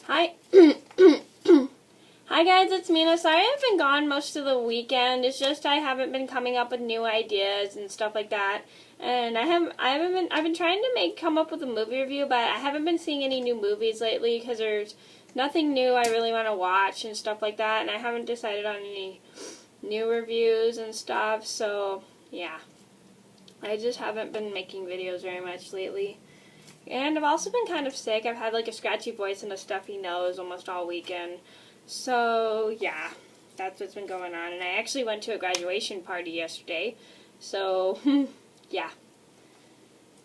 Hi. Hi guys, it's Mena. Sorry I've been gone most of the weekend. It's just I haven't been coming up with new ideas and stuff like that. And I've been trying to come up with a movie review, but I haven't been seeing any new movies lately because there's nothing new I really want to watch and stuff like that, and I haven't decided on any new reviews and stuff. So, yeah. I just haven't been making videos very much lately. And I've also been kind of sick. I've had like a scratchy voice and a stuffy nose almost all weekend. So, yeah, that's what's been going on. And I actually went to a graduation party yesterday. So, yeah.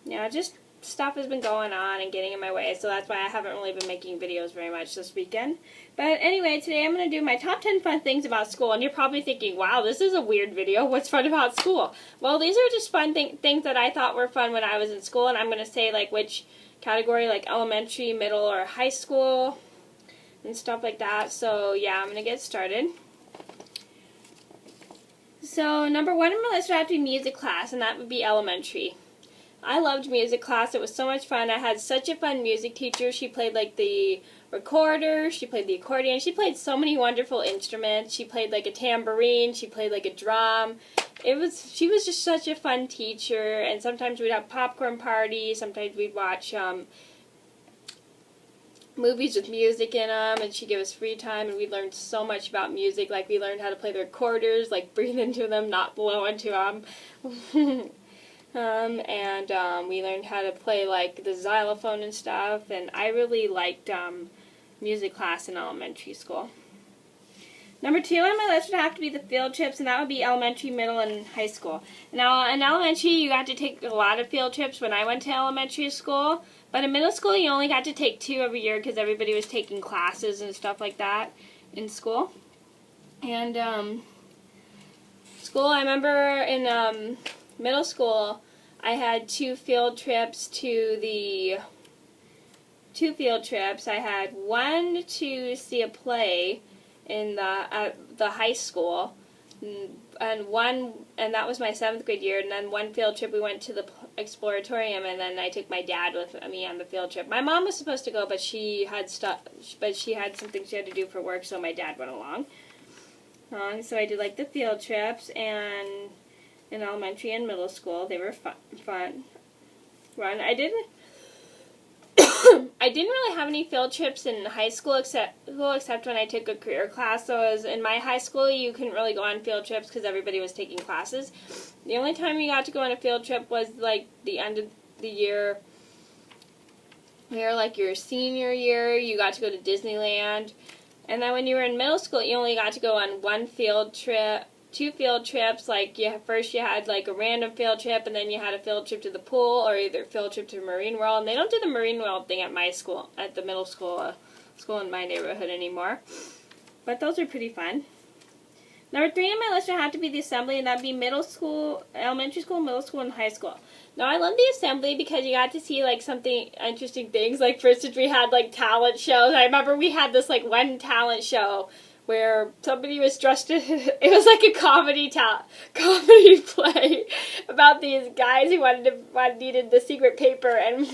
Yeah, just stuff has been going on and getting in my way. So that's why I haven't really been making videos very much this weekend. But anyway, today I'm going to do my top 10 fun things about school. And you're probably thinking, wow, this is a weird video. What's fun about school? Well, these are just fun things that I thought were fun when I was in school. And I'm going to say like which category, like elementary, middle, or high school and stuff like that. So yeah, I'm going to get started. So number one on my list would have to be music class, and that would be elementary. I loved music class. It was so much fun. I had such a fun music teacher. She played like the recorder, she played the accordion, she played so many wonderful instruments. She played like a tambourine, she played like a drum. She was just such a fun teacher, and sometimes we'd have popcorn parties, sometimes we'd watch movies with music in them, and she'd give us free time, and we learned so much about music. Like we learned how to play the recorders, like breathe into them, not blow into them. We learned how to play like the xylophone and stuff, and I really liked music class in elementary school. Number two on my list would have to be the field trips, and that would be elementary, middle, and high school. Now, in elementary, you got to take a lot of field trips when I went to elementary school, but in middle school, you only got to take 2 every year because everybody was taking classes and stuff like that in school. And I remember in middle school, I had 2 field trips I had one to see a play in the high school, and that was my 7th grade year. And then one field trip we went to the exploratorium, and then I took my dad with me on the field trip. My mom was supposed to go, but she had something she had to do for work, so my dad went along. So I did like the field trips, and in elementary and middle school they were fun. I didn't really have any field trips in high school except when I took a career class. So as in my high school, you couldn't really go on field trips because everybody was taking classes. The only time you got to go on a field trip was like the end of the year, like your senior year. You got to go to Disneyland, and then when you were in middle school, you only got to go on 1 field trip. 2 field trips, like first you had like a random field trip, and then you had a field trip to the pool, or either field trip to Marine World. And they don't do the Marine World thing at my school, at the middle school in my neighborhood anymore. But those are pretty fun. Number 3 on my list would have to be the assembly, and that'd be middle school, elementary school, middle school, and high school. Now I love the assembly because you got to see like something interesting things. Like for instance, we had like talent shows. I remember we had this like one talent show where somebody was dressed in, it was like a comedy play about these guys who needed the secret paper, and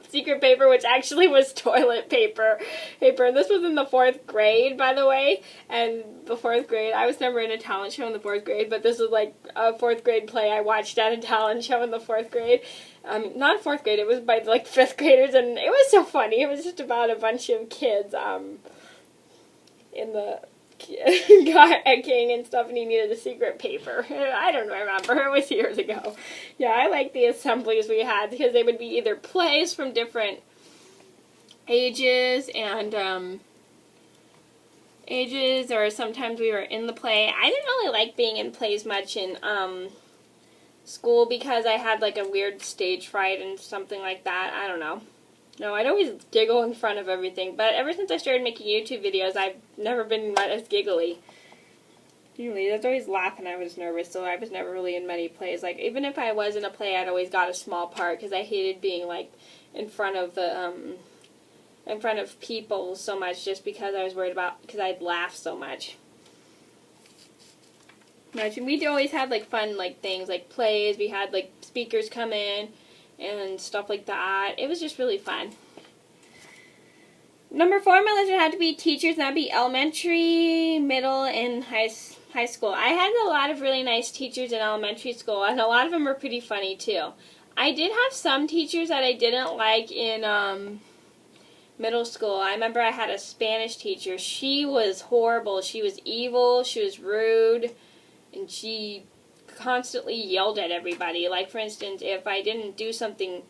secret paper, which actually was toilet paper. And this was in the 4th grade, by the way. And the 4th grade, I was never in a talent show in the 4th grade, but this was like a 4th grade play I watched at a talent show in the 4th grade. Not 4th grade, it was by like 5th graders, and it was so funny. It was just about a bunch of kids in the king and stuff, and he needed a secret paper. I don't remember. It was years ago. Yeah, I like the assemblies we had because they would be either plays from different ages or sometimes we were in the play. I didn't really like being in plays much in school because I had like a weird stage fright and something like that. I don't know. No, I'd always giggle in front of everything, but ever since I started making YouTube videos, I've never been as giggly. Usually, I was always laughing. I was nervous, so I was never really in many plays. Like, even if I was in a play, I'd always got a small part because I hated being like in front of people so much, just because I was worried because I'd laugh so much. We'd always have like fun like things like plays. We had like speakers come in and stuff like that. It was just really fun. Number 4 on my list would have to be teachers, and that'd be elementary, middle, and high school. I had a lot of really nice teachers in elementary school, and a lot of them were pretty funny too. I did have some teachers that I didn't like in middle school. I remember I had a Spanish teacher. She was horrible. She was evil. She was rude, and she constantly yelled at everybody. Like, for instance, if I didn't do something,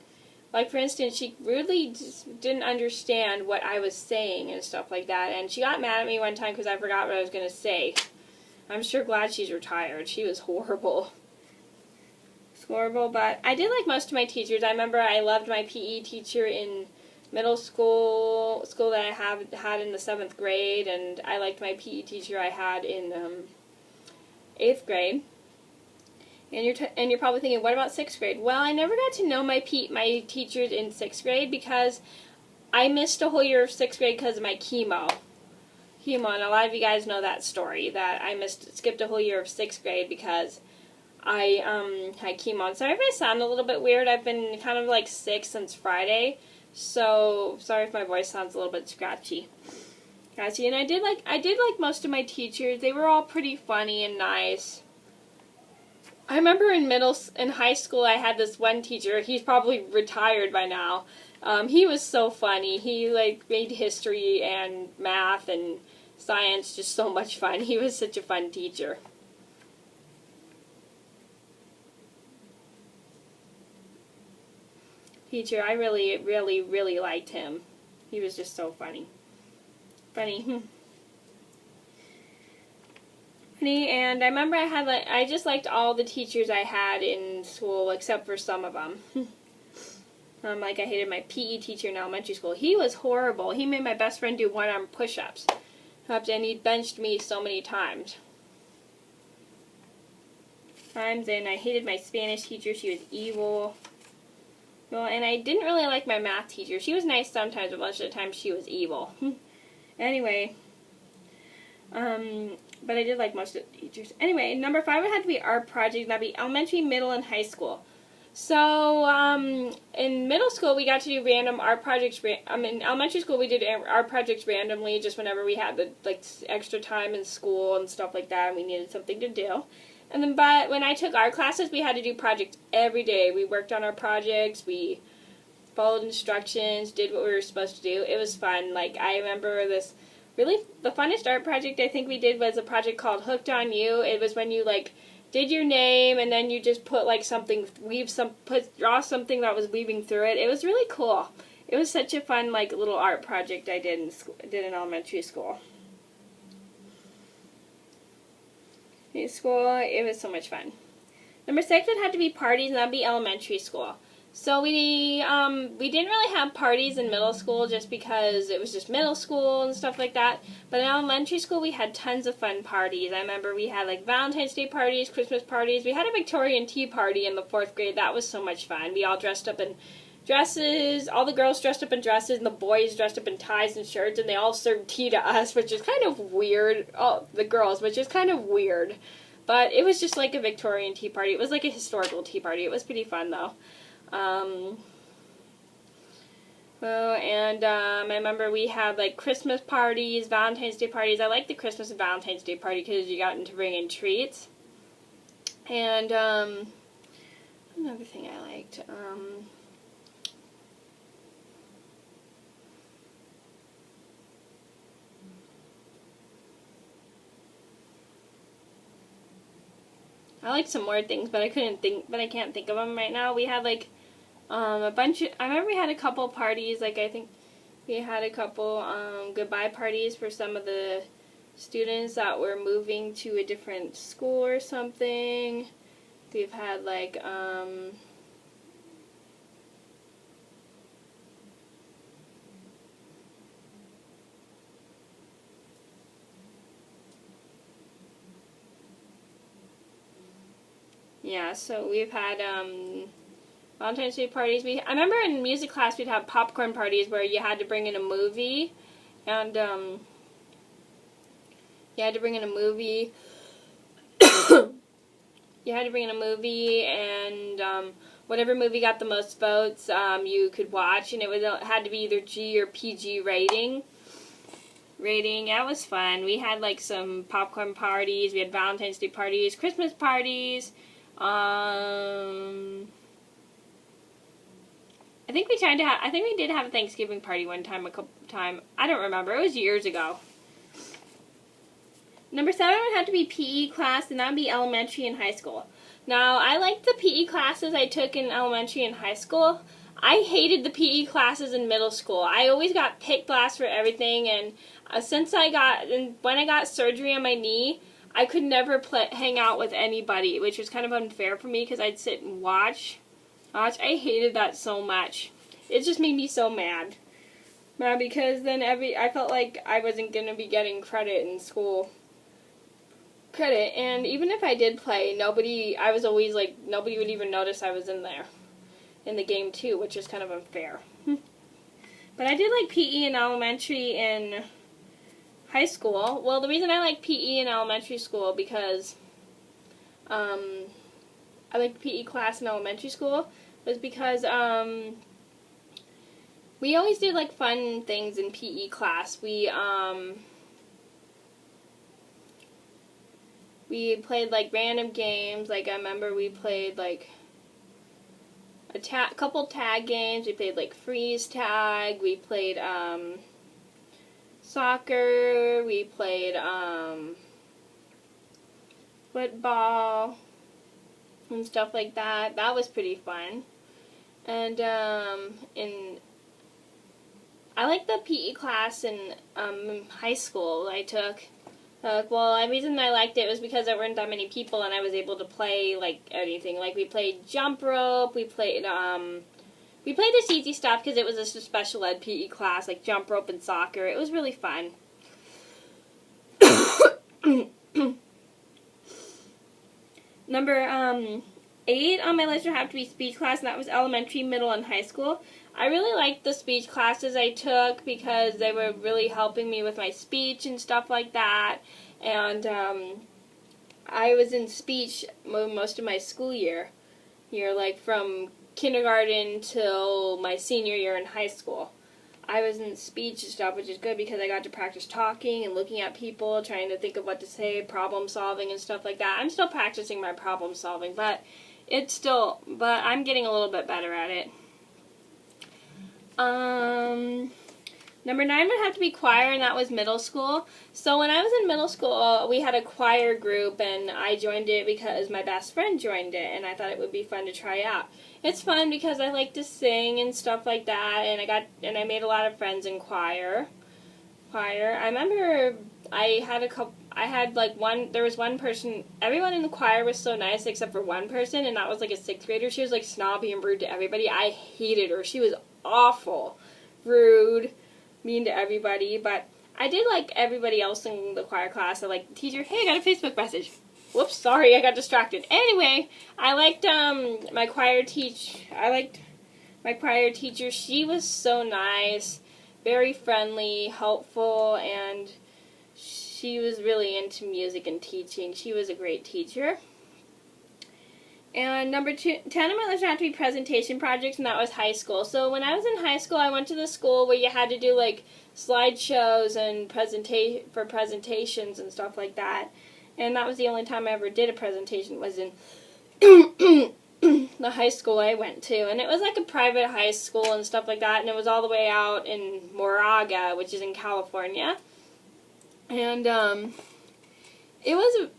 like, for instance, she rudely just didn't understand what I was saying and stuff like that. And she got mad at me one time because I forgot what I was going to say. I'm sure glad she's retired. She was horrible. Horrible, but I did like most of my teachers. I remember I loved my PE teacher in middle school that I had in the 7th grade, and I liked my PE teacher I had in 8th grade. And you're probably thinking, what about 6th grade? Well, I never got to know my teachers in 6th grade because I missed a whole year of 6th grade because of my chemo. And a lot of you guys know that story, that I skipped a whole year of 6th grade because I had chemo. Sorry if I sound a little bit weird. I've been kind of like sick since Friday, so sorry if my voice sounds a little bit scratchy. And I did like most of my teachers. They were all pretty funny and nice. I remember in high school I had this one teacher. He's probably retired by now. He was so funny. He made history and math and science just so much fun. He was such a fun teacher. I really, really, really liked him. He was just so funny. Funny. And I remember I just liked all the teachers I had in school except for some of them. I hated my PE teacher in elementary school. He was horrible. He made my best friend do one-arm push-ups. And he benched me so many times. And I hated my Spanish teacher. She was evil. Well, and I didn't really like my math teacher. She was nice sometimes, but most of the time she was evil. Anyway, but I did like most of the teachers. Anyway, number 5 would have to be art project. That'd be elementary, middle, and high school. So, in middle school, we got to do random art projects. In elementary school, we did art projects randomly, just whenever we had the extra time in school and stuff like that, and we needed something to do. And then, but when I took art classes, we had to do projects every day. We worked on our projects. We followed instructions, did what we were supposed to do. It was fun. I remember this. Really, the funnest art project I think we did was a project called Hooked on You. It was when you did your name and then you just put something, draw something that was weaving through it. It was really cool. It was such a fun little art project I did in elementary school. In school, it was so much fun. Number 6 would have to be parties, and that'd be elementary school. So we didn't really have parties in middle school just because it was just middle school and stuff like that. But in elementary school, we had tons of fun parties. I remember we had Valentine's Day parties, Christmas parties. We had a Victorian tea party in the 4th grade. That was so much fun. We all dressed up in dresses. All the girls dressed up in dresses, and the boys dressed up in ties and shirts, and they all served tea to us, which is kind of weird. Oh, the girls, which is kind of weird. But it was just like a Victorian tea party. It was like a historical tea party. It was pretty fun, though. I remember we had Christmas parties, Valentine's Day parties. I liked the Christmas and Valentine's Day party because you got to bring in treats. And another thing I liked, I like some more things, but I can't think of them right now. We had a bunch of, I remember we had a couple parties, I think we had a couple goodbye parties for some of the students that were moving to a different school or something. We've had yeah, so we've had Valentine's Day parties. I remember in music class we'd have popcorn parties where you had to bring in a movie, and you had to bring in a movie. You had to bring in a movie, and whatever movie got the most votes, you could watch, and it had to be either G or PG rating. rating. Yeah, it was fun. We had like some popcorn parties. We had Valentine's Day parties, Christmas parties. I think we did have a Thanksgiving party one time, I don't remember. It was years ago. Number 7 would have to be PE class, and that would be elementary and high school. Now, I liked the PE classes I took in elementary and high school. I hated the PE classes in middle school. I always got picked last for everything, and when I got surgery on my knee, I could never hang out with anybody, which was kind of unfair for me because I'd sit and watch. I hated that so much. It just made me so mad. Because then I felt like I wasn't going to be getting credit in school. And even if I did play, nobody would even notice I was in there. In the game too, which is kind of unfair. But I did like PE in elementary and high school. Well, the reason I like PE in elementary school because I liked PE class in elementary school was because we always did like fun things in PE class. We played like random games. Like I remember we played like a couple tag games. We played like freeze tag. We played soccer. We played football and stuff like that. That was pretty fun. And I liked the PE class in high school I took. Well, the reason I liked it was because there weren't that many people and I was able to play like anything. Like we played jump rope, we played this easy stuff because it was a special ed PE class, like jump rope and soccer. It was really fun. Number 8 on my list would have to be speech class, and that was elementary, middle, and high school. I really liked the speech classes I took because they were really helping me with my speech and stuff like that. And I was in speech most of my school year, like from kindergarten till my senior year in high school. I was in speech and stuff, which is good because I got to practice talking and looking at people, trying to think of what to say, problem solving and stuff like that. I'm still practicing my problem solving, but I'm getting a little bit better at it. Number 9 would have to be choir, and that was middle school. So when I was in middle school, we had a choir group, and I joined it because my best friend joined it, and I thought it would be fun to try out. It's fun because I like to sing and stuff like that, and I made a lot of friends in choir. I remember there was one person, everyone in the choir was so nice except for one person, and that was like a 6th grader. She was like snobby and rude to everybody. I hated her. She was awful, rude, mean to everybody, but I did like everybody else in the choir class. I liked the teacher. Hey, I got a Facebook message. Whoops, sorry, I got distracted. Anyway, I liked my choir teacher. She was so nice, very friendly, helpful, and she was really into music and teaching. She was a great teacher. And number 10 on my list had to be presentation projects, and that was high school. So when I was in high school, I went to the school where you had to do like slideshows and presentations and stuff like that. And that was the only time I ever did a presentation, was in the high school I went to. And it was like a private high school and stuff like that, and it was all the way out in Moraga, which is in California. And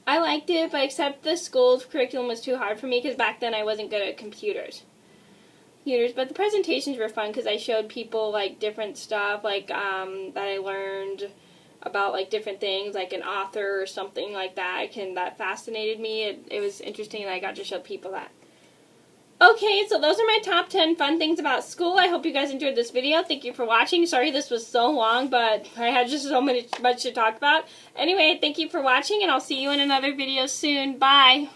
I liked it, but except the school's curriculum was too hard for me because back then I wasn't good at computers. But the presentations were fun because I showed people like different stuff, like that I learned about like different things, like an author or something like that. That fascinated me. It was interesting, and I got to show people that. Okay, so those are my top 10 fun things about school. I hope you guys enjoyed this video. Thank you for watching. Sorry this was so long, but I had just so much to talk about. Anyway, thank you for watching, and I'll see you in another video soon. Bye!